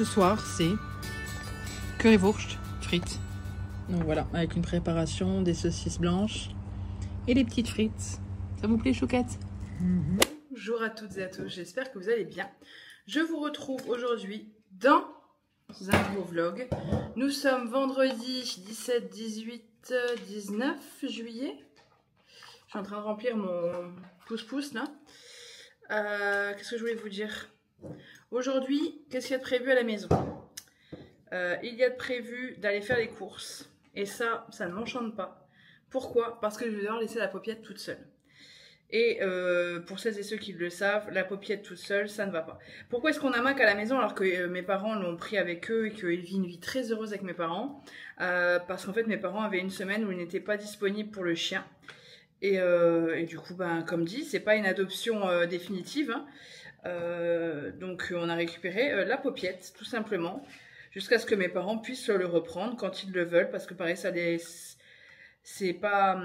Ce soir, c'est currywurst frites. Donc voilà, avec une préparation, des saucisses blanches et des petites frites. Ça vous plaît, chouquette? Bonjour à toutes et à tous, j'espère que vous allez bien. Je vous retrouve aujourd'hui dans un nouveau vlog. Nous sommes vendredi 17, 18, 19 juillet. Je suis en train de remplir mon pouce-pouce là. Qu'est-ce que je voulais vous dire? Aujourd'hui, qu'est-ce qu'il y a de prévu à la maison? Il y a de prévu d'aller faire les courses. Et ça ne m'enchante pas. Pourquoi? Parce que je vais devoir laisser la paupiette toute seule. Et pour celles et ceux qui le savent, la paupiette toute seule, ça ne va pas. Pourquoi est-ce qu'on a Mac à la maison alors que mes parents l'ont pris avec eux et qu'ils vivent une vie très heureuse avec mes parents? Parce qu'en fait, mes parents avaient une semaine où ils n'étaient pas disponibles pour le chien. Et du coup, ben, comme dit, c'est pas une adoption définitive. Hein. Donc on a récupéré la paupiette, tout simplement, jusqu'à ce que mes parents puissent le reprendre quand ils le veulent, parce que pareil, ça c'est pas...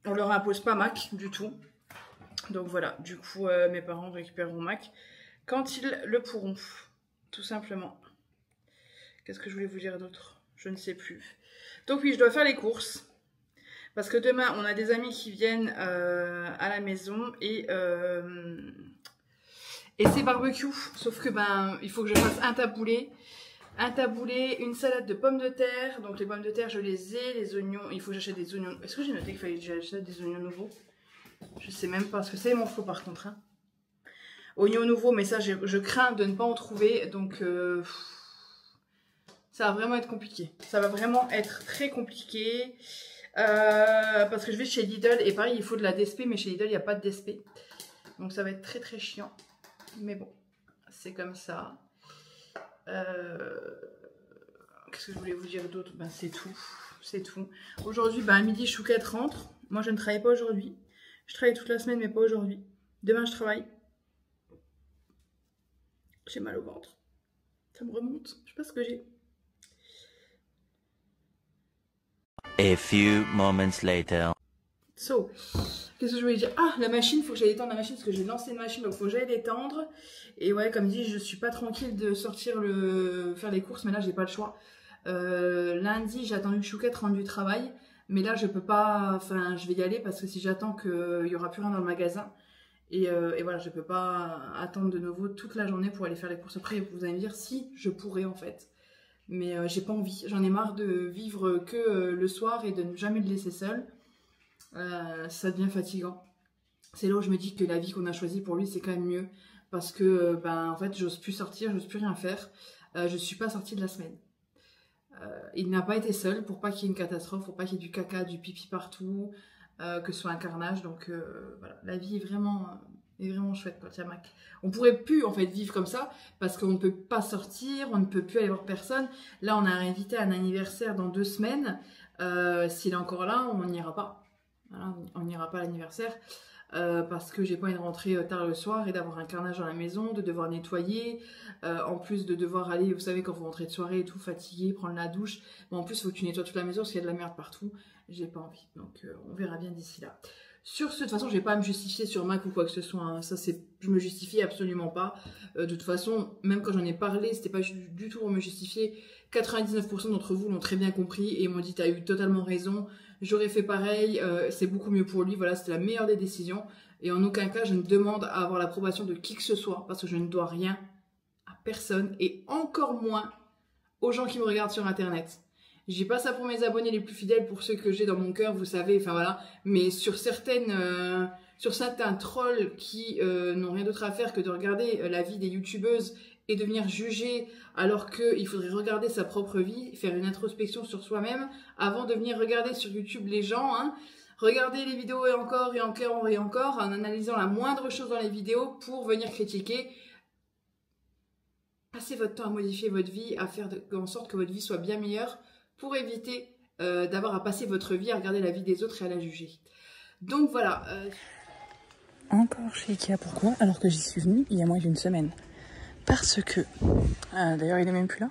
on leur impose pas Mac du tout. Donc voilà, du coup, mes parents récupéreront Mac quand ils le pourront, tout simplement. Qu'est-ce que je voulais vous dire d'autre? Je ne sais plus. Donc oui, je dois faire les courses. Parce que demain, on a des amis qui viennent à la maison et c'est barbecue. Sauf que ben, il faut que je fasse un taboulé, une salade de pommes de terre. Donc les pommes de terre, je les ai, les oignons. Il faut que j'achète des oignons. Est-ce que j'ai noté qu'il fallait que j'achète des oignons nouveaux? Je sais même pas, parce que ça il m'en faut par contre. Hein. Oignons nouveaux, mais ça je crains de ne pas en trouver. Donc ça va vraiment être compliqué. Ça va vraiment être très compliqué. Parce que je vais chez Lidl et pareil il faut de la DSP, mais chez Lidl il n'y a pas de DSP, donc ça va être très très chiant, mais bon c'est comme ça. Qu'est-ce que je voulais vous dire d'autre? Ben c'est tout. Aujourd'hui ben à midi Chouquette rentre. Moi je ne travaille pas aujourd'hui, je travaille toute la semaine mais pas aujourd'hui. Demain je travaille. J'ai mal au ventre, ça me remonte, je sais pas ce que j'ai. A few moments later. So, qu'est-ce que je voulais dire? Ah, la machine, il faut que j'aille étendre la machine parce que j'ai lancé une machine, donc il faut que j'aille l'étendre. Et ouais, comme dit, je suis pas tranquille de sortir faire les courses, mais là, j'ai pas le choix. Lundi, j'ai attendu que Chouquette rentre du travail, mais là, je peux pas, enfin, je vais y aller parce que si j'attends qu'il y aura plus rien dans le magasin, et voilà, je peux pas attendre de nouveau toute la journée pour aller faire les courses. Après, vous allez me dire si je pourrais en fait. Mais j'ai pas envie, j'en ai marre de vivre que le soir et de ne jamais le laisser seul. Ça devient fatigant. C'est là où je me dis que la vie qu'on a choisie pour lui c'est quand même mieux. Parce que ben, en fait j'ose plus sortir, j'ose plus rien faire. Je suis pas sortie de la semaine. Il n'a pas été seul pour pas qu'il y ait une catastrophe, pour pas qu'il y ait du caca, du pipi partout, que ce soit un carnage. Donc voilà, la vie est vraiment chouette quand il y a Mac. On pourrait plus en fait vivre comme ça parce qu'on ne peut pas sortir, on ne peut plus aller voir personne. Là on a invité à un anniversaire dans 2 semaines. S'il est encore là, on n'ira pas. Voilà, on n'ira pas à l'anniversaire parce que j'ai pas envie de rentrer tard le soir et d'avoir un carnage dans la maison, de devoir nettoyer, en plus de devoir aller, vous savez quand vous rentrez de soirée et tout, fatigué, prendre la douche. Bon, en plus il faut que tu nettoies toute la maison parce qu'il y a de la merde partout. J'ai pas envie, donc on verra bien d'ici là. Sur ce, de toute façon, je vais pas me justifier sur Mac ou quoi que ce soit. Hein. Ça, je me justifie absolument pas. De toute façon, même quand j'en ai parlé, c'était pas du tout pour me justifier. 99% d'entre vous l'ont très bien compris et m'ont dit t'as eu totalement raison. J'aurais fait pareil. C'est beaucoup mieux pour lui. Voilà, c'était la meilleure des décisions. Et en aucun cas, je ne demande à avoir l'approbation de qui que ce soit parce que je ne dois rien à personne et encore moins aux gens qui me regardent sur Internet. Je dis pas ça pour mes abonnés les plus fidèles, pour ceux que j'ai dans mon cœur, vous savez, enfin voilà. Mais sur certains trolls qui n'ont rien d'autre à faire que de regarder la vie des youtubeuses et de venir juger alors qu'il faudrait regarder sa propre vie, faire une introspection sur soi-même avant de venir regarder sur YouTube les gens, hein. Regarder les vidéos et encore et encore et encore en analysant la moindre chose dans les vidéos pour venir critiquer. Passez votre temps à modifier votre vie, à faire en sorte que votre vie soit bien meilleure, pour éviter d'avoir à passer votre vie à regarder la vie des autres et à la juger. Donc voilà. Encore chez Ikea, pourquoi? Alors que j'y suis venue il y a moins d'une semaine. Parce que... d'ailleurs, il est même plus là.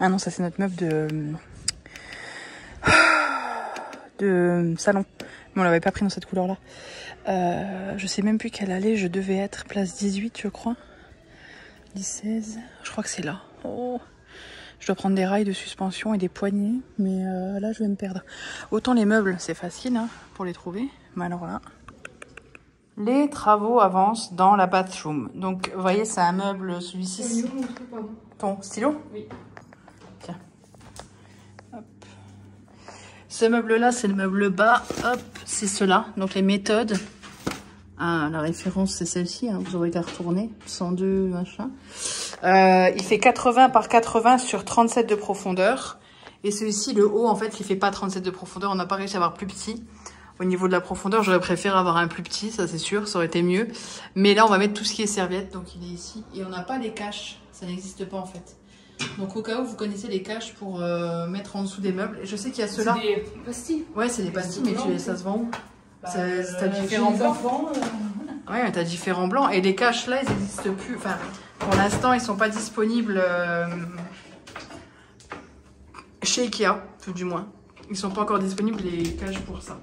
Ah non, ça c'est notre meuble de salon. Mais on l'avait pas pris dans cette couleur-là. Je sais même plus quelle allée je devais être. Place 18, je crois. 16, je crois que c'est là. Oh. Je dois prendre des rails de suspension et des poignées, mais là je vais me perdre. Autant les meubles, c'est facile hein, pour les trouver, mais alors là... Les travaux avancent dans la bathroom. Donc vous voyez, c'est un meuble, celui-ci. Ton stylo? Oui. Tiens. Hop. Ce meuble-là, c'est le meuble bas. Hop, c'est cela. Donc les méthodes. Ah, la référence, c'est celle-ci. Hein. Vous aurez qu'à retourner. 102, machin. Il fait 80 par 80 sur 37 de profondeur. Et celui-ci, le haut, en fait, il fait pas 37 de profondeur. On n'a pas réussi à avoir plus petit. Au niveau de la profondeur, j'aurais préféré avoir un plus petit, ça c'est sûr, ça aurait été mieux. Mais là, on va mettre tout ce qui est serviette, donc il est ici. Et on n'a pas les caches, ça n'existe pas en fait. Donc au cas où, vous connaissez les caches pour mettre en dessous des meubles. Et je sais qu'il y a ceux-là. C'est des pastilles. Ouais, c'est des pastilles, mais ça se vend où? T'as différents blancs. Ouais, mais t'as différents blancs. Et les caches là, ils n'existent plus. Enfin, pour l'instant, ils sont pas disponibles chez Ikea, tout du moins. Ils sont pas encore disponibles les caches pour ça.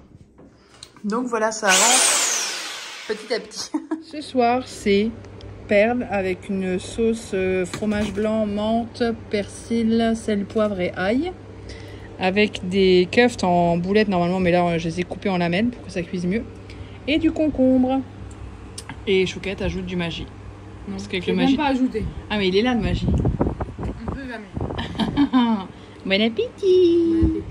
Donc voilà, ça avance petit à petit. Ce soir, c'est perles avec une sauce fromage blanc, menthe, persil, sel, poivre et ail. Avec des keftes en boulettes normalement, mais là je les ai coupés en lamelles pour que ça cuise mieux. Et du concombre. Et Chouquette ajoute du Maggi. Non, parce qu'avec je le vais Maggi... même pas ajouter. Ah mais il est là le Maggi. On peut jamais. Bon appétit. Bon appétit.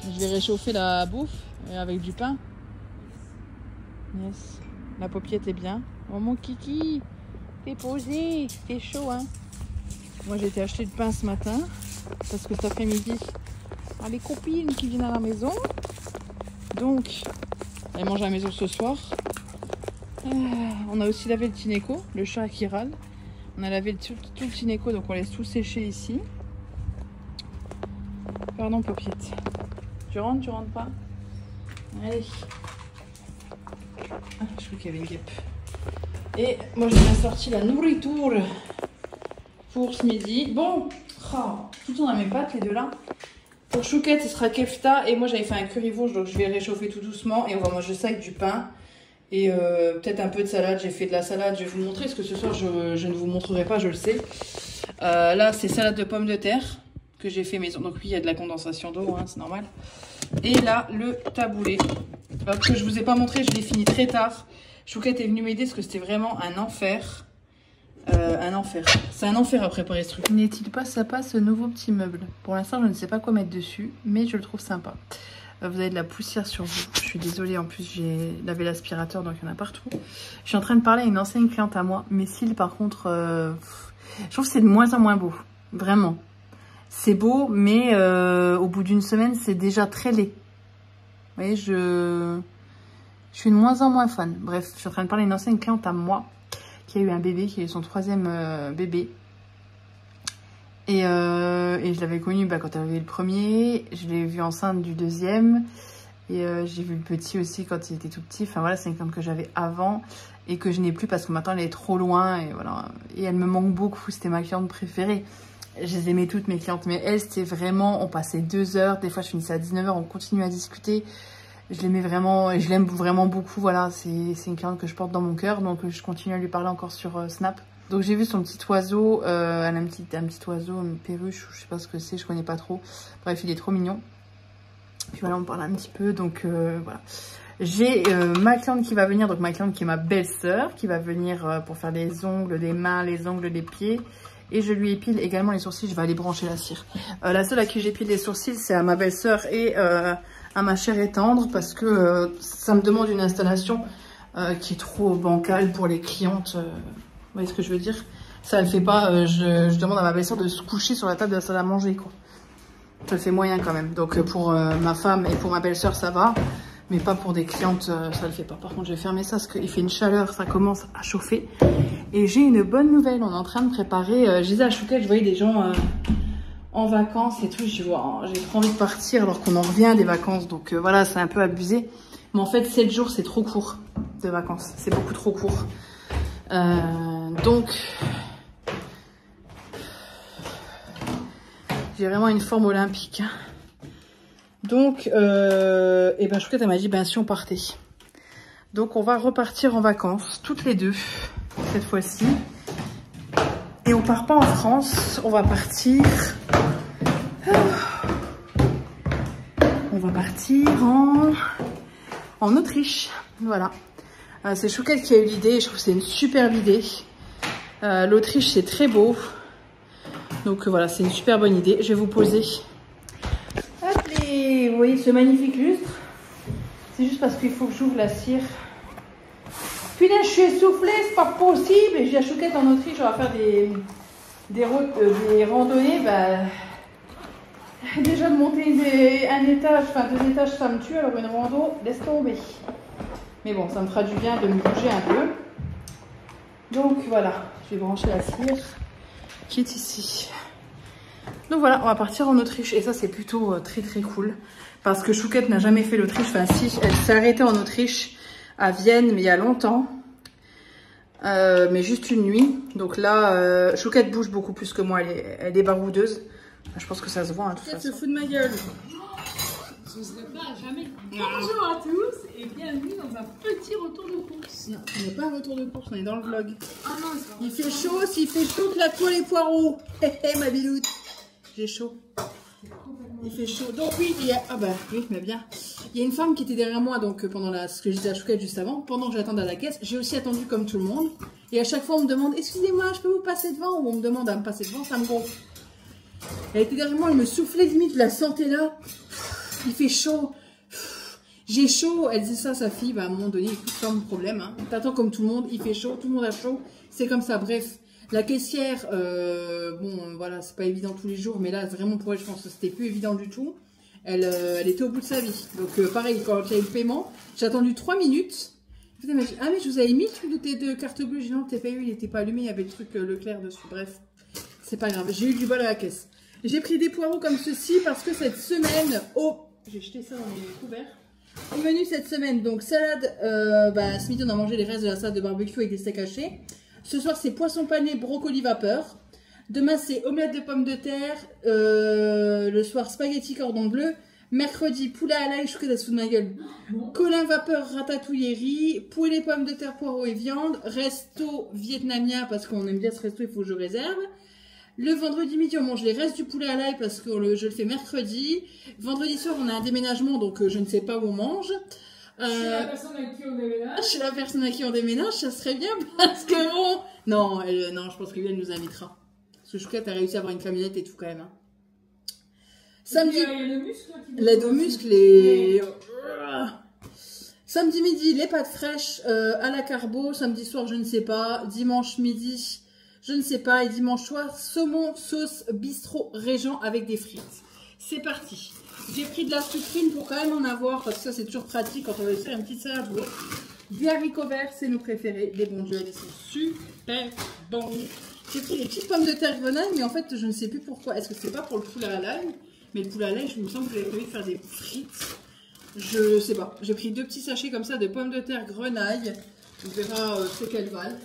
Je vais réchauffer la bouffe avec du pain. Yes. La paupiette est bien. Oh mon kiki, t'es posé, t'es chaud hein. Moi j'ai été acheter du pain ce matin parce que cet après-midi, on a les copines qui viennent à la maison. Donc, elles mangent à la maison ce soir. On a aussi lavé le Tineco, le chat qui râle. On a lavé tout le Tineco, donc on laisse tout sécher ici. Pardon paupiette. Tu rentres pas? Allez. Ah, je crois qu'il y avait une guêpe. Et moi j'ai bien sorti la nourriture pour ce midi. Bon, tout le temps dans mes pattes les deux là. Pour Chouquette ce sera kefta et moi j'avais fait un currywurst donc je vais réchauffer tout doucement et on va manger ça avec du pain. Et peut-être un peu de salade, j'ai fait de la salade, je vais vous montrer parce que ce soir je ne vous montrerai pas, je le sais. Là c'est salade de pommes de terre que j'ai fait maison, donc oui il y a de la condensation d'eau, hein, c'est normal. Et là, le taboulé. Alors que je vous ai pas montré, je l'ai fini très tard. Chouquette est venue m'aider parce que c'était vraiment un enfer. Un enfer. C'est un enfer à préparer ce truc. N'est-il pas sympa ce nouveau petit meuble? Pour l'instant, je ne sais pas quoi mettre dessus, mais je le trouve sympa. Vous avez de la poussière sur vous. Je suis désolée, en plus j'ai lavé l'aspirateur, donc il y en a partout. Je suis en train de parler à une ancienne cliente à moi. Mes cils, par contre, je trouve que c'est de moins en moins beau. Vraiment. C'est beau, mais au bout d'une semaine, c'est déjà très laid. Vous voyez, je suis de moins en moins fan. Bref, je suis en train de parler à une ancienne cliente à moi qui a eu un bébé, qui a eu son 3e bébé. Et je l'avais connue quand elle avait eu le premier. Je l'ai vue enceinte du 2e. Et j'ai vu le petit aussi quand il était tout petit. Enfin voilà, c'est une cliente que j'avais avant et que je n'ai plus parce que maintenant elle est trop loin. Et voilà. Et elle me manque beaucoup. C'était ma cliente préférée. Je les aimais toutes mes clientes. Mais elle, c'était vraiment... On passait 2 heures. Des fois, je finissais à 19 h. On continuait à discuter. Je l'aimais vraiment et je l'aime vraiment beaucoup. Voilà, c'est une cliente que je porte dans mon cœur. Donc je continue à lui parler encore sur Snap. Donc j'ai vu son petit oiseau, elle a un petit oiseau, une perruche, je sais pas ce que c'est, je connais pas trop. Bref, il est trop mignon. Puis voilà, on parle un petit peu, donc voilà. J'ai ma cliente qui va venir, donc ma cliente qui est ma belle-sœur, qui va venir pour faire les ongles des mains, les ongles des pieds. Et je lui épile également les sourcils, je vais aller brancher la cire. La seule à qui j'épile les sourcils, c'est à ma belle-sœur et à ma chère et tendre, parce que ça me demande une installation qui est trop bancale pour les clientes. Vous voyez ce que je veux dire? Ça le fait pas, je demande à ma belle-sœur de se coucher sur la table de la salle à manger, quoi. Ça le fait moyen quand même. Donc pour ma femme et pour ma belle-sœur, ça va. Mais pas pour des clientes, ça le fait pas. Par contre, je vais fermer ça parce qu'il fait une chaleur, ça commence à chauffer. Et j'ai une bonne nouvelle, on est en train de préparer. Je disais à Chouquette, je voyais des gens en vacances et tout. J'ai trop envie de partir alors qu'on en revient des vacances. Donc voilà, c'est un peu abusé. Mais en fait, 7 jours, c'est trop court de vacances. C'est beaucoup trop court. Donc j'ai vraiment une forme olympique. Donc et ben Chouquette elle m'a dit ben si on partait. Donc on va repartir en vacances toutes les deux cette fois-ci. Et on part pas en France, on va partir. On va partir en Autriche. Voilà. C'est Chouquette qui a eu l'idée, je trouve que c'est une superbe idée. L'Autriche c'est très beau. Donc voilà, c'est une super bonne idée. Je vais vous poser. Hop, vous voyez ce magnifique lustre? C'est juste parce qu'il faut que j'ouvre la cire. Putain, je suis essoufflée, c'est pas possible. Et je dis à Chouquette en Autriche, on va faire des randonnées. Bah, déjà de monter un étage, enfin 2 étages, ça me tue. Alors une rando, laisse tomber. Mais bon, ça me fera du bien de me bouger un peu. Donc voilà, je vais brancher la cire qui est ici. Donc voilà, on va partir en Autriche. Et ça, c'est plutôt très très cool. Parce que Chouquette n'a jamais fait l'Autriche. Enfin si, elle s'est arrêtée en Autriche, à Vienne, mais il y a longtemps. Mais juste une nuit. Donc là, Chouquette bouge beaucoup plus que moi. Elle est baroudeuse. Enfin, je pense que ça se voit. Hein, Chouquette se fout de ma gueule. Je ne serai pas jamais. Bonjour à tous et bienvenue dans un petit retour de course. Non, on n'est pas un retour de course, on est dans le vlog. Ah non, c'est pas Il fait chaud, s'il fait chaud, que la toile et poireaux. Hé hé, ma biloute. J'ai chaud. Il fait chaud. Donc oui, il y a... Ah bah oui, mais bien. Il y a une femme qui était derrière moi, donc pendant ce que je disais à Chouquette juste avant, pendant que j'attendais à la caisse, j'ai aussi attendu comme tout le monde. Et à chaque fois, on me demande, excusez-moi, je peux vous passer devant? Ou on me demande à me passer devant, ça me gonfle. Elle était derrière moi, elle me soufflait limite, je la sentais là. Il fait chaud. J'ai chaud. Elle disait ça à sa fille. Bah, à un moment donné, écoute, pas mon problème. Hein. T'attends comme tout le monde. Il fait chaud. Tout le monde a chaud. C'est comme ça. Bref. La caissière, bon, voilà, c'est pas évident tous les jours. Mais là, vraiment, pour elle, je pense que c'était plus évident du tout. Elle était au bout de sa vie. Donc, pareil, quand il y a eu le paiement, j'ai attendu 3 minutes. Elle m'a dit, ah, mais je vous avais mis le truc de tes 2 cartes bleues. J'ai dit, non, t'es pas eu. Il était pas allumé. Il y avait le truc Leclerc dessus. Bref. C'est pas grave. J'ai eu du bol à la caisse. J'ai pris des poireaux comme ceci parce que cette semaine, j'ai jeté ça dans les couverts. Au menu cette semaine, donc salade, ce midi on a mangé les restes de la salade de barbecue avec des steaks hachés. Ce soir c'est poisson pané, brocoli vapeur. Demain c'est omelette de pommes de terre. Le soir spaghetti cordon bleu. Mercredi poulet à l'ail, Chouquette à sous de ma gueule. Colin vapeur, ratatouille et riz. Poulet, pommes de terre, poireaux et viande. Resto vietnamien parce qu'on aime bien ce resto, il faut que je réserve. Le vendredi midi, on mange les restes du poulet à l'ail parce que je le fais mercredi. Vendredi soir, on a un déménagement, donc je ne sais pas où on mange. Chez la personne à qui on déménage. Chez la personne à qui on déménage, ça serait bien parce que bon... Non, non, je pense que lui, elle nous invitera. Parce que Chouquette a réussi à avoir une camionnette et tout quand même. Hein. Samedi... Il y a le muscle qui L'aide aux muscles et... Samedi midi, les pâtes fraîches à la carbo. Samedi soir, je ne sais pas. Dimanche midi, je ne sais pas. Et dimanche soir, saumon, sauce, bistrot, régent avec des frites. C'est parti. J'ai pris de la sucrine pour quand même en avoir, parce que ça c'est toujours pratique quand on veut faire une petite salade. Des haricots verts, c'est nos préférés. Les bons dieux, ils sont super bons. J'ai pris des petites pommes de terre grenaille, mais en fait je ne sais plus pourquoi. Est-ce que c'est pas pour le poulet à l'ail? Mais le poulet à l'ail, je me sens que j'avais prévu de faire des frites. Je sais pas. J'ai pris 2 petits sachets comme ça de pommes de terre grenaille. On verra ce qu'elles valent.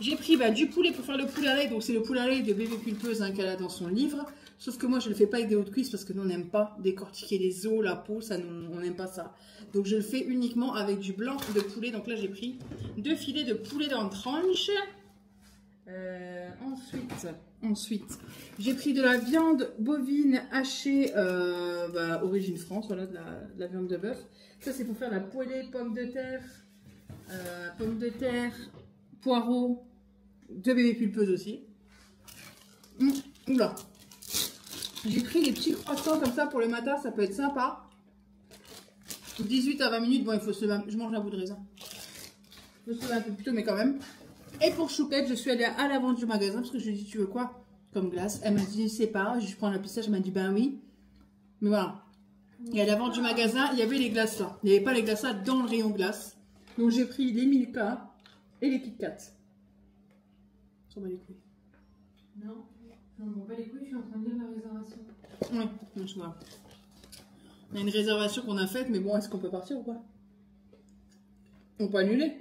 J'ai pris du poulet pour faire le poulet à l'ail. Donc c'est le poulet à l'ail de bébé pulpeuse hein, qu'elle a dans son livre. Sauf que moi je le fais pas avec des hautes cuisses parce que nous on n'aime pas décortiquer les os, la peau, ça on n'aime pas ça. Donc je le fais uniquement avec du blanc de poulet. Donc là j'ai pris 2 filets de poulet dans tranche. Ensuite, j'ai pris de la viande bovine hachée origine France, voilà, de la viande de bœuf. Ça c'est pour faire la poêlée, pommes de terre, poireaux, de bébé pulpeuse aussi. Oula. J'ai pris des petits croissants comme ça pour le matin, ça peut être sympa. 18 à 20 minutes, bon il faut se lever, je mange un bout de raisin. Je me souviens un peu plus tôt mais quand même. Et pour Chouquette, je suis allée à l'avant du magasin parce que je lui ai dit tu veux quoi comme glace? Elle m'a dit je sais pas, je prends la pistache, elle m'a dit ben oui. Mais voilà. Et à l'avant du magasin, il y avait les glaces là. Il n'y avait pas les glaces là dans le rayon glace. Donc j'ai pris les Milka et les Kit Kat. Ça va les couilles. Non. Je ne m'en bats les couilles, je suis en train de lire la réservation. Oui, je vois. On a une réservation qu'on a faite, mais bon, est-ce qu'on peut partir ou pas? On peut annuler.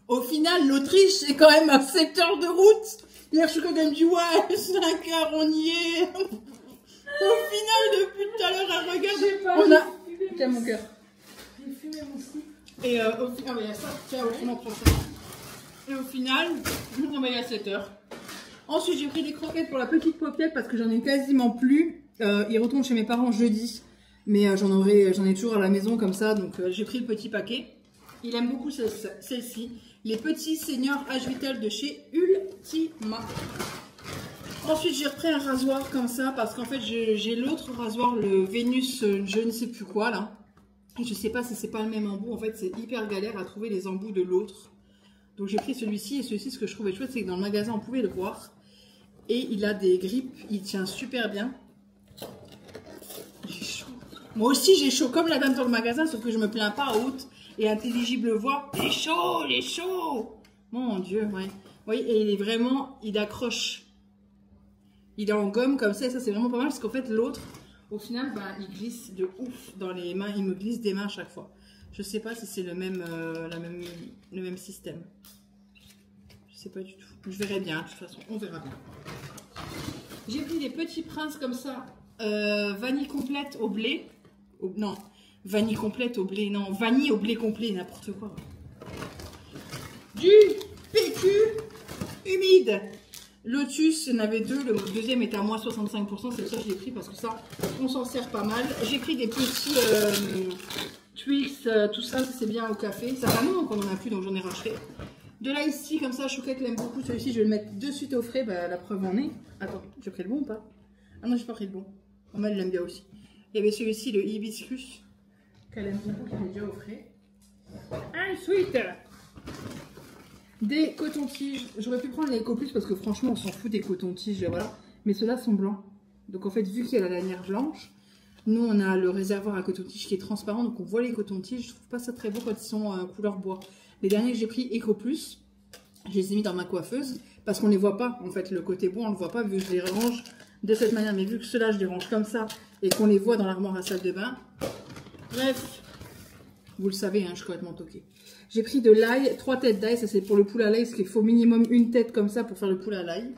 Au final, l'Autriche, c'est quand même à 7 heures de route. Hier, je suis quand même dit, ouais, 5 heures, on y est. Au final, depuis tout à l'heure, elle regarde. On a... Tiens, mon cœur. J'ai fumé mon slip. Et au final, il y a ça. Tiens, on en prend ça. Et au final, on va y à 7 heures. Ensuite, j'ai pris des croquettes pour la petite paupiette parce que j'en ai quasiment plus. Ils retournent chez mes parents jeudi. Mais j'en ai toujours à la maison comme ça. Donc, j'ai pris le petit paquet. Il aime beaucoup celle-ci. Les petits seniors Age Vital de chez Ultima. Ensuite, j'ai repris un rasoir comme ça parce qu'en fait, j'ai l'autre rasoir, le Vénus, je ne sais plus quoi là. Et je sais pas si c'est pas le même embout. En fait, c'est hyper galère à trouver les embouts de l'autre. Donc j'ai pris celui-ci et celui-ci, ce que je trouvais chouette, c'est que dans le magasin, on pouvait le voir. Et il a des grippes, il tient super bien. J'ai chaud. Moi aussi, j'ai chaud, comme la dame dans le magasin, sauf que je me plains pas à haute et intelligible voix. J'ai chaud, j'ai chaud. Mon Dieu, ouais. Oui, et il est vraiment, il accroche. Il est en gomme comme ça, et ça c'est vraiment pas mal, parce qu'en fait, l'autre, au final, il glisse de ouf dans les mains. Il me glisse des mains à chaque fois. Je sais pas si c'est le même système. Je sais pas du tout. Je verrai bien, de toute façon. On verra bien. J'ai pris des petits princes comme ça. Vanille complète au blé. Non, vanille complète au blé. Non, vanille au blé complet, n'importe quoi. Du PQ humide. Lotus, il y en avait 2. Le deuxième était à moins 65%. C'est ça que je l'ai pris parce que ça, on s'en sert pas mal. J'ai pris des petits... Twix, tout ça, c'est bien au café. Ça fait un moment qu'on en a plus, donc j'en ai racheté. De là ici, comme ça, Chouquette l'aime beaucoup. Celui-ci, je vais le mettre de suite au frais. La preuve en est. Attends, j'ai pris le bon ou pas? Ah non, j'ai pas pris le bon. Maman, elle l'aime bien aussi. Il y avait celui-ci, le hibiscus, qu'elle aime beaucoup, qui est déjà au frais. Ensuite, des cotons-tiges. J'aurais pu prendre les Eco-Plus parce que franchement, on s'en fout des cotons-tiges, voilà. Mais ceux-là sont blancs. Donc en fait, vu qu'il y a la lanière blanche, nous, on a le réservoir à coton-tige qui est transparent, donc on voit les cotons-tiges. Je trouve pas ça très beau quand ils sont couleur bois. Les derniers que j'ai pris Eco-Plus, je les ai mis dans ma coiffeuse parce qu'on les voit pas. En fait, le côté bois, on le voit pas vu que je les range de cette manière. Mais vu que ceux-là, je les range comme ça et qu'on les voit dans l'armoire à salle de bain. Bref, vous le savez, hein, je suis complètement toquée. J'ai pris de l'ail, 3 têtes d'ail. Ça, c'est pour le poulet à l'ail, parce qu'il faut minimum une tête comme ça pour faire le poulet à l'ail.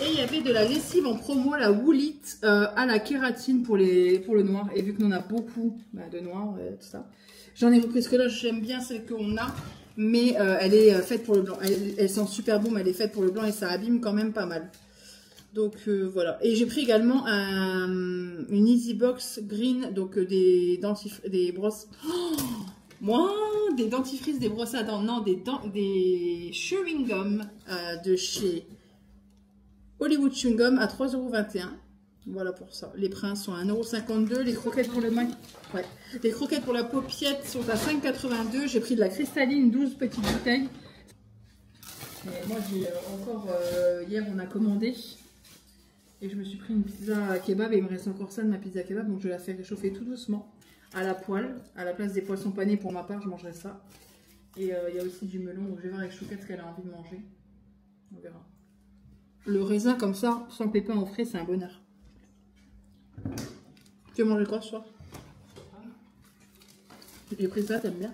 Et il y avait de la lessive en promo, la Woolit à la kératine pour le noir. Et vu qu'on en a beaucoup de noir, tout ça, j'en ai repris ce que là, j'aime bien celle qu'on a. Mais elle est faite pour le blanc. Elle sent super bon, mais elle est faite pour le blanc et ça abîme quand même pas mal. Donc voilà. Et j'ai pris également une Easy Box Green, donc des brosses. Oh, moi, des dentifrices, des brosses à dents. Non, des chewing gum de chez Hollywood Chewing Gum à 3,21 €. Voilà pour ça. Les princes sont à 1,52 €. Les croquettes pour le ouais. Les croquettes pour la paupiette sont à 5,82 €. J'ai pris de la cristalline, 12 petites bouteilles. Et moi, j'ai encore hier, on a commandé. Et je me suis pris une pizza kebab et il me reste encore ça de ma pizza kebab. Donc je la fais réchauffer tout doucement à la poêle. À la place des poissons panés, pour ma part, je mangerai ça. Et il y a aussi du melon. Donc je vais voir avec Chouquette ce qu'elle a envie de manger. On verra. Le raisin comme ça, sans pépins au frais, c'est un bonheur. Tu veux manger quoi ce soir? J'ai pris ça, t'aimes bien?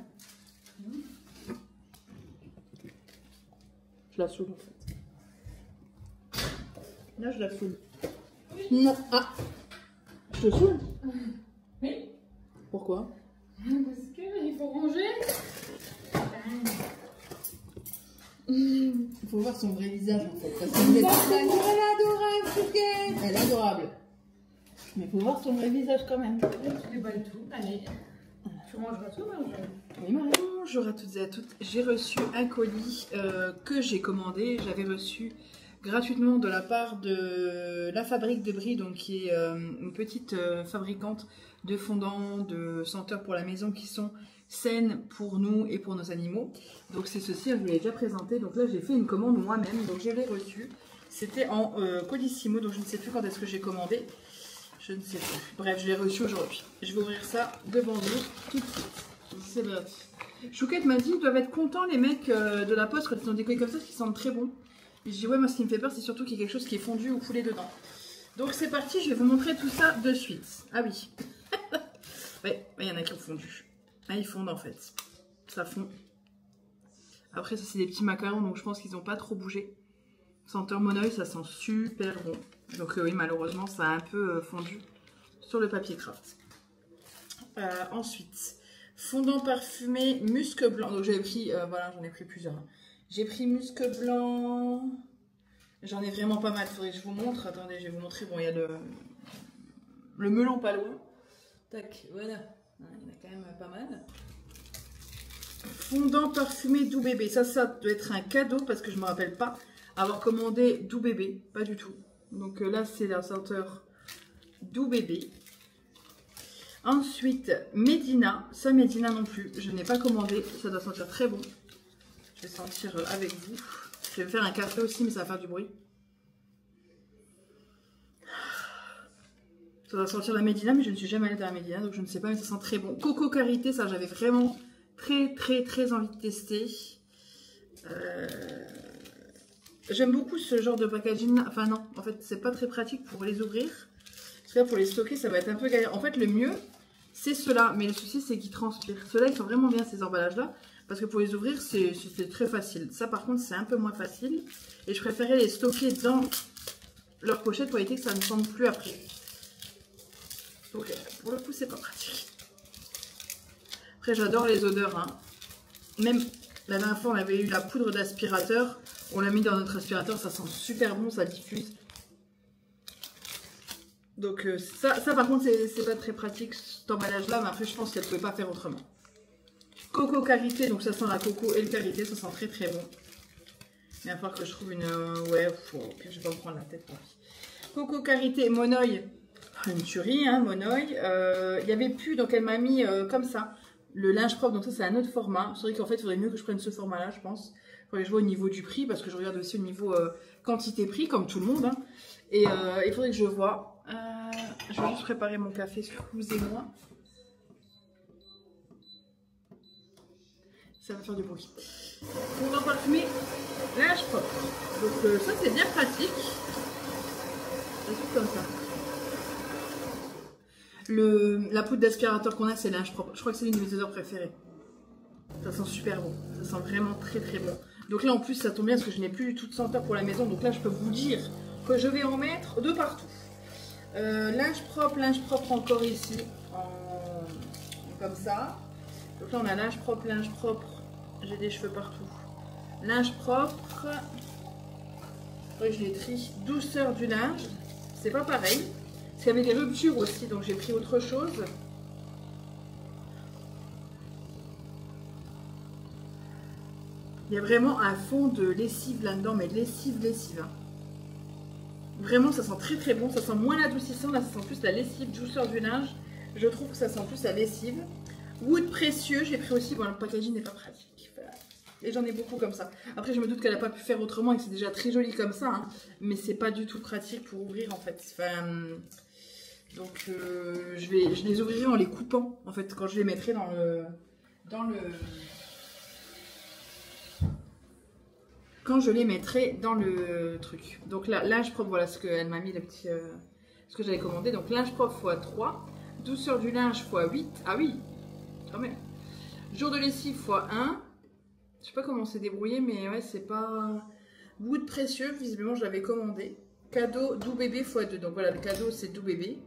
Je la saoule en fait. Là, je la saoule. Non. Ah, je te saoule? Oui. Pourquoi? Parce qu'il faut ranger. Il faut voir son vrai visage en fait. Parce que vous êtes elle est adorable, Chouquette. Elle est adorable. Mais il faut voir son vrai visage quand même. Tu déballes tout. Allez. Tu mangeras tout, Oui, bonjour à toutes et à toutes. J'ai reçu un colis que j'ai commandé. J'avais reçu gratuitement de la part de La Fabrique de Brie, donc qui est une petite fabricante de fondants, de senteurs pour la maison qui sont saines pour nous et pour nos animaux. Donc c'est ceci, je vous l'ai déjà présenté. Donc là j'ai fait une commande moi-même, donc je l'ai reçu. C'était en colissimo, donc je ne sais plus quand est-ce que j'ai commandé. Je ne sais plus. Bref, je l'ai reçu aujourd'hui. Je vais ouvrir ça devant vous tout de suite. C'est parti. Chouquette m'a dit, ils doivent être contents les mecs de la poste quand ils ont des colis comme ça qui sentent très bon. Et je dis ouais, moi ce qui me fait peur c'est surtout qu'il y ait quelque chose qui est fondu ou coulé dedans. Donc c'est parti, je vais vous montrer tout ça de suite. Ah oui. Ouais, il y en a qui ont fondu. Ah, ils fondent en fait. Ça fond. Après ça c'est des petits macarons donc je pense qu'ils n'ont pas trop bougé. Senteur Monoeil, ça sent super bon. Donc oui, malheureusement ça a un peu fondu sur le papier craft. Ensuite, fondant parfumé musc blanc. Donc j'avais pris, voilà, j'en ai pris plusieurs. J'ai pris musc blanc. J'en ai vraiment pas mal. Faudrait que je vous montre. Attendez, je vais vous montrer. Bon, il y a le melon pas loin. Tac, voilà. Il y en a quand même pas mal. Fondant parfumé Doux Bébé. Ça doit être un cadeau parce que je me rappelle pas avoir commandé Doux Bébé. Pas du tout. Donc là, c'est la senteur Doux Bébé. Ensuite, Médina. Ça, Médina non plus. Je n'ai pas commandé. Ça doit sentir très bon. Je vais sentir avec vous. Je vais faire un café aussi, mais ça va faire du bruit. Ça doit sentir la Médina, mais je ne suis jamais allée dans la Médina, donc je ne sais pas, mais ça sent très bon. Coco Karité, ça j'avais vraiment très envie de tester. J'aime beaucoup ce genre de packaging. Enfin non, en fait c'est pas très pratique pour les ouvrir. Parce que là pour les stocker ça va être un peu galère. En fait le mieux c'est ceux-là, mais le souci c'est qu'ils transpirent. Ceux-là ils sont vraiment bien ces emballages-là. Parce que pour les ouvrir, c'est très facile. Ça, par contre, c'est un peu moins facile. Et je préférais les stocker dans leur pochette pour éviter que ça ne sente plus après. Donc, pour le coup, c'est pas pratique. Après, j'adore les odeurs. Hein. Même la dernière fois, on avait eu la poudre d'aspirateur. On l'a mis dans notre aspirateur. Ça sent super bon, ça diffuse. Donc, ça par contre, c'est pas très pratique, cet emballage-là. Mais après, je pense qu'elle ne pouvait pas faire autrement. Coco Karité, donc ça sent la coco et le karité, ça sent très bon. Mais il va falloir que je trouve une... ouais, okay, je vais pas me prendre la tête. Coco Karité, Monoeil, une tuerie, hein, Monoeil. Il n'y avait plus, donc elle m'a mis comme ça, le linge propre, donc ça c'est un autre format. C'est vrai qu'en fait, il faudrait mieux que je prenne ce format-là, je pense. Il faudrait que je vois au niveau du prix, parce que je regarde aussi au niveau quantité-prix, comme tout le monde. Hein. Et il faudrait que je vois. Je vais juste préparer mon café, excusez-moi. Ça va faire du bruit. Fondant parfumé, linge propre. Donc ça c'est bien pratique. Un truc comme ça. La poudre d'aspirateur qu'on a c'est linge propre. Je crois que c'est l'une de mes odeurs préférées. Ça sent super bon. Ça sent vraiment très bon. Donc là en plus ça tombe bien parce que je n'ai plus du tout de senteur pour la maison. Donc là je peux vous dire que je vais en mettre de partout. Linge propre encore ici. Comme ça. Donc là on a linge propre j'ai des cheveux partout. Linge propre. Oui, je les trie. Douceur du linge. C'est pas pareil. Parce qu'il y avait des ruptures aussi, donc j'ai pris autre chose. Il y a vraiment un fond de lessive là-dedans, mais lessive. Hein. Vraiment, ça sent très très bon. Ça sent moins l'adoucissant. Là, ça sent plus la lessive, douceur du linge. Je trouve que ça sent plus la lessive. Wood précieux, j'ai pris aussi. Bon, le packaging n'est pas pratique. Et j'en ai beaucoup comme ça. Après, je me doute qu'elle n'a pas pu faire autrement et que c'est déjà très joli comme ça. Hein, mais c'est pas du tout pratique pour ouvrir en fait. Enfin, donc, je les ouvrirai en les coupant en fait quand je les mettrai dans le quand je les mettrai dans le truc. Donc là, linge propre, voilà ce qu'elle m'a mis, le petit, ce que j'avais commandé. Donc linge propre x 3, douceur du linge x 8. Ah oui, quand même. Jour de lessive x 1. Je sais pas comment on s'est débrouillé, mais ouais, c'est pas... Wood précieux, visiblement je l'avais commandé. Cadeau doux bébé x 2. Donc voilà, le cadeau c'est doux bébé.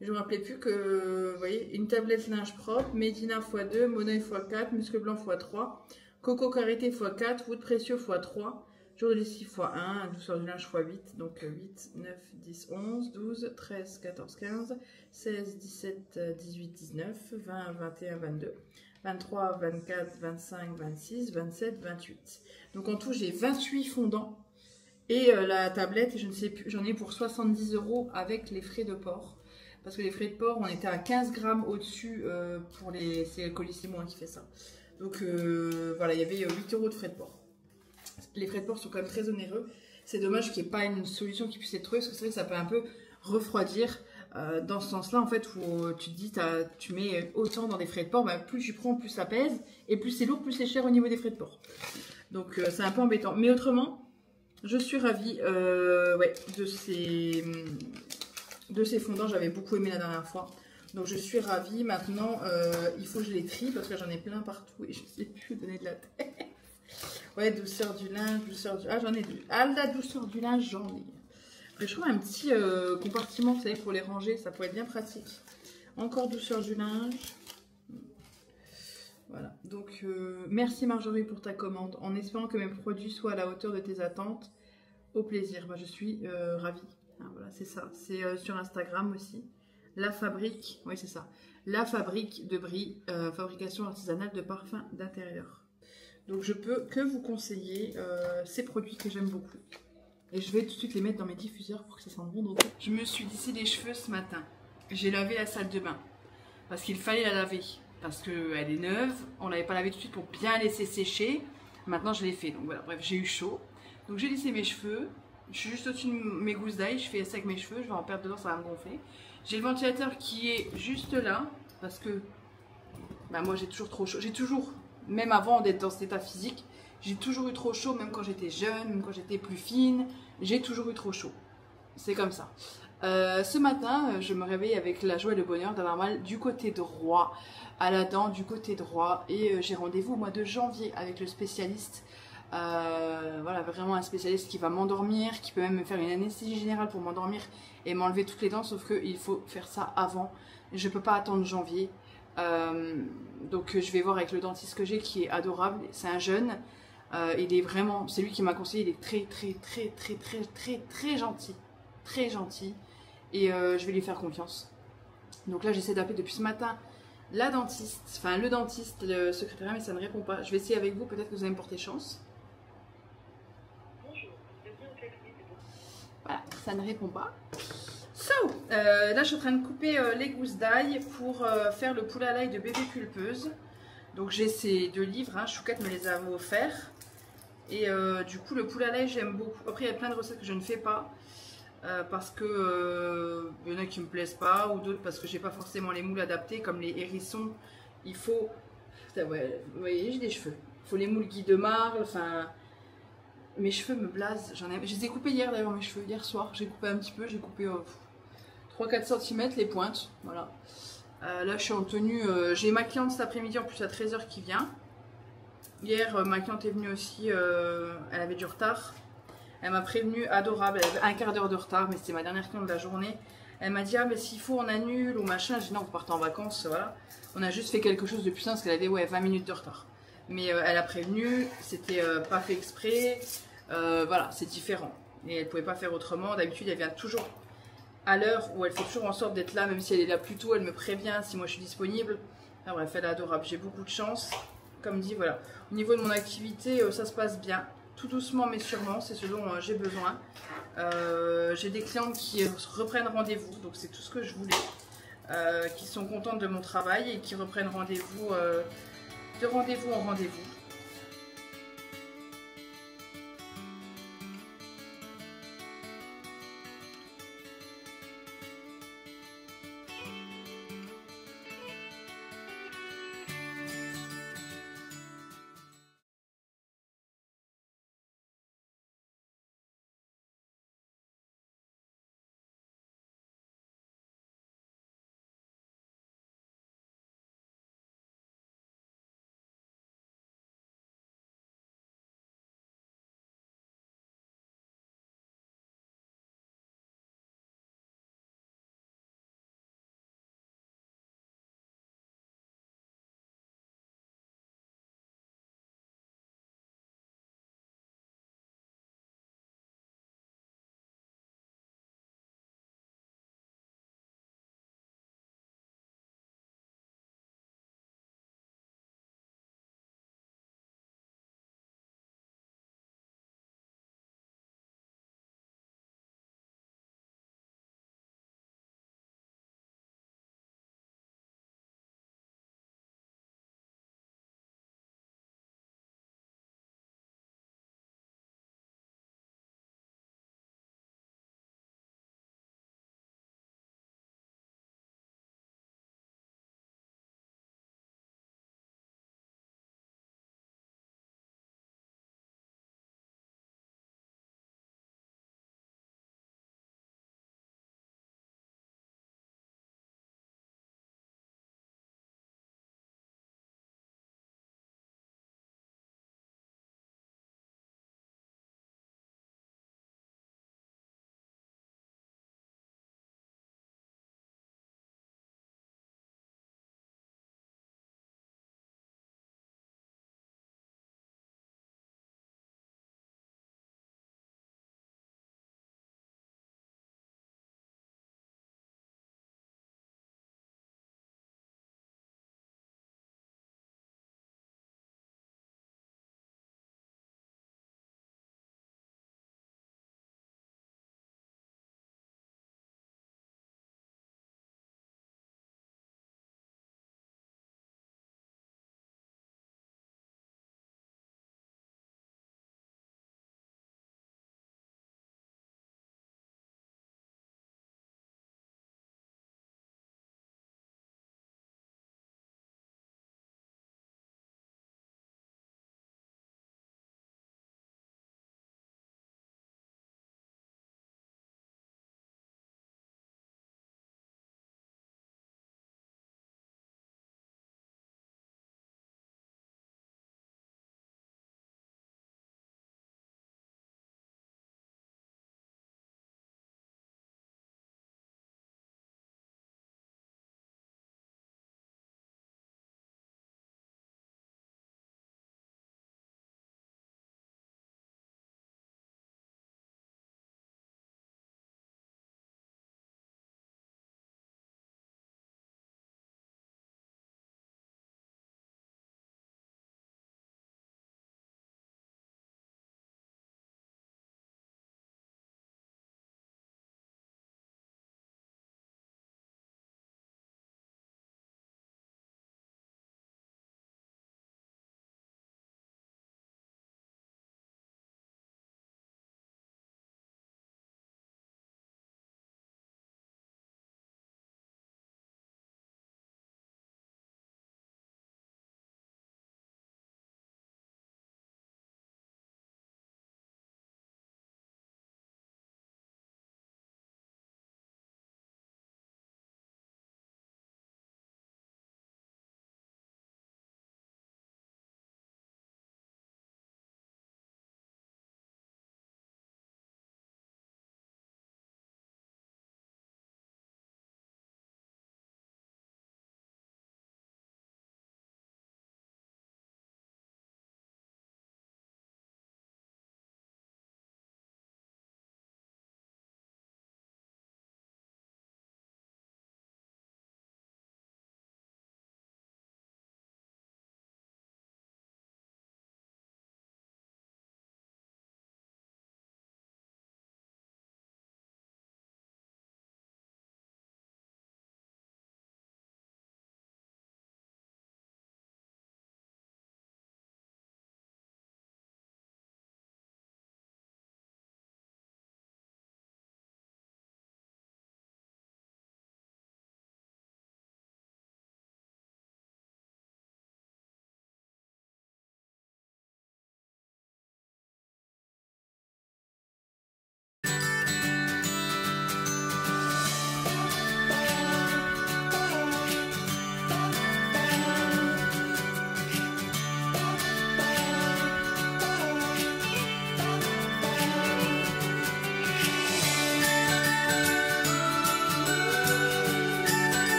Je me rappelais plus que, vous voyez, une tablette linge propre, Medina x 2, Monoeil x 4, Muscle blanc x 3, Coco Karité x 4, Wood précieux x 3, jour de lessive x 1, douceur du linge x 8, donc 8, 9, 10, 11, 12, 13, 14, 15, 16, 17, 18, 19, 20, 21, 22, 23, 24, 25, 26, 27, 28. Donc en tout, j'ai 28 fondants et la tablette, je ne sais plus, j'en ai pour 70 € avec les frais de port. Parce que les frais de port, on était à 15 grammes au-dessus pour les... C'est Colissimo qui fait ça. Donc voilà, il y avait 8 € de frais de port. Les frais de port sont quand même très onéreux. C'est dommage qu'il n'y ait pas une solution qui puisse être trouvée, parce que c'est vrai que ça peut un peu refroidir dans ce sens-là, en fait, où tu te dis, tu mets autant dans des frais de port, bah, plus tu prends, plus ça pèse, et plus c'est lourd, plus c'est cher au niveau des frais de port. Donc c'est un peu embêtant. Mais autrement, je suis ravie ouais, de ces fondants. J'avais beaucoup aimé la dernière fois. Donc je suis ravie. Maintenant, il faut que je les trie, parce que j'en ai plein partout, et je ne sais plus donner de la tête. Ouais, douceur du linge, douceur du... Ah, j'en ai deux. Ah, la douceur du linge, j'en ai. Après, je trouve un petit compartiment, vous savez, pour les ranger, ça pourrait être bien pratique. Encore douceur du linge. Voilà. Donc, merci Marjorie pour ta commande. En espérant que mes produits soient à la hauteur de tes attentes. Au plaisir. Moi, je suis ravie. Ah, voilà, c'est ça. C'est sur Instagram aussi. La Fabrique. Oui, c'est ça. La Fabrique de Brie. Fabrication artisanale de parfums d'intérieur. Donc je peux que vous conseiller ces produits que j'aime beaucoup. Et je vais tout de suite les mettre dans mes diffuseurs pour que ça sente bon. Donc, je me suis lissé les cheveux ce matin. J'ai lavé la salle de bain. Parce qu'il fallait la laver. Parce qu'elle est neuve. On ne l'avait pas lavée tout de suite pour bien laisser sécher. Maintenant je l'ai fait. Donc voilà, bref, j'ai eu chaud. Donc j'ai lissé mes cheveux. Je suis juste au-dessus de mes gousses d'ail. Je fais ça avec mes cheveux. Je vais en perdre dedans, ça va me gonfler. J'ai le ventilateur qui est juste là. Parce que bah, moi j'ai toujours trop chaud. J'ai toujours... Même avant d'être dans cet état physique, j'ai toujours eu trop chaud, même quand j'étais jeune, même quand j'étais plus fine, j'ai toujours eu trop chaud. C'est comme ça. Ce matin, je me réveille avec la joie et le bonheur d'avoir mal du côté droit, à la dent du côté droit. Et j'ai rendez-vous au mois de janvier avec le spécialiste. Voilà, vraiment un spécialiste qui va m'endormir, qui peut même me faire une anesthésie générale pour m'endormir et m'enlever toutes les dents, sauf qu'il faut faire ça avant. Je ne peux pas attendre janvier. Donc je vais voir avec le dentiste que j'ai qui est adorable, c'est un jeune, il est vraiment, c'est lui qui m'a conseillé, il est très gentil et je vais lui faire confiance. Donc là j'essaie d'appeler depuis ce matin la dentiste, enfin le dentiste, le secrétariat, mais ça ne répond pas. Je vais essayer avec vous, peut-être que vous allez me porter chance. Voilà, ça ne répond pas. So, là je suis en train de couper les gousses d'ail pour faire le poulet à l'ail de bébé pulpeuse. Donc j'ai ces 2 livres, hein, Chouquette me les a offerts. Et du coup le poulet à l'ail j'aime beaucoup. Après il y a plein de recettes que je ne fais pas. Parce que il y en a qui me plaisent pas, ou d'autres parce que j'ai pas forcément les moules adaptés, comme les hérissons. Il faut... Ouais, vous voyez, j'ai des cheveux. Il faut les moules Guy de Marle, enfin... Mes cheveux me blasent, je les ai coupés hier d'ailleurs, mes cheveux, hier soir. J'ai coupé un petit peu, j'ai coupé 3-4 cm les pointes, voilà. Là je suis en tenue, j'ai ma cliente cet après-midi en plus à 13 h qui vient. Hier ma cliente est venue aussi, elle avait du retard. Elle m'a prévenue, adorable, elle avait un quart d'heure de retard, mais c'était ma dernière cliente de la journée. Elle m'a dit, ah mais s'il faut on annule ou machin. J'ai dit non, vous partez en vacances, voilà. On a juste fait quelque chose de plus simple parce qu'elle avait ouais, 20 minutes de retard. mais elle a prévenu, c'était pas fait exprès, voilà, c'est différent. Et elle pouvait pas faire autrement. D'habitude, elle vient toujours à l'heure, où elle fait toujours en sorte d'être là, même si elle est là plus tôt, elle me prévient si moi je suis disponible. Ah, bref, elle est adorable, j'ai beaucoup de chance. Comme dit, voilà. Au niveau de mon activité, ça se passe bien. Tout doucement mais sûrement, c'est ce dont j'ai besoin. J'ai des clientes qui reprennent rendez-vous, donc c'est tout ce que je voulais. Qui sont contentes de mon travail et qui reprennent rendez-vous de rendez-vous en rendez-vous.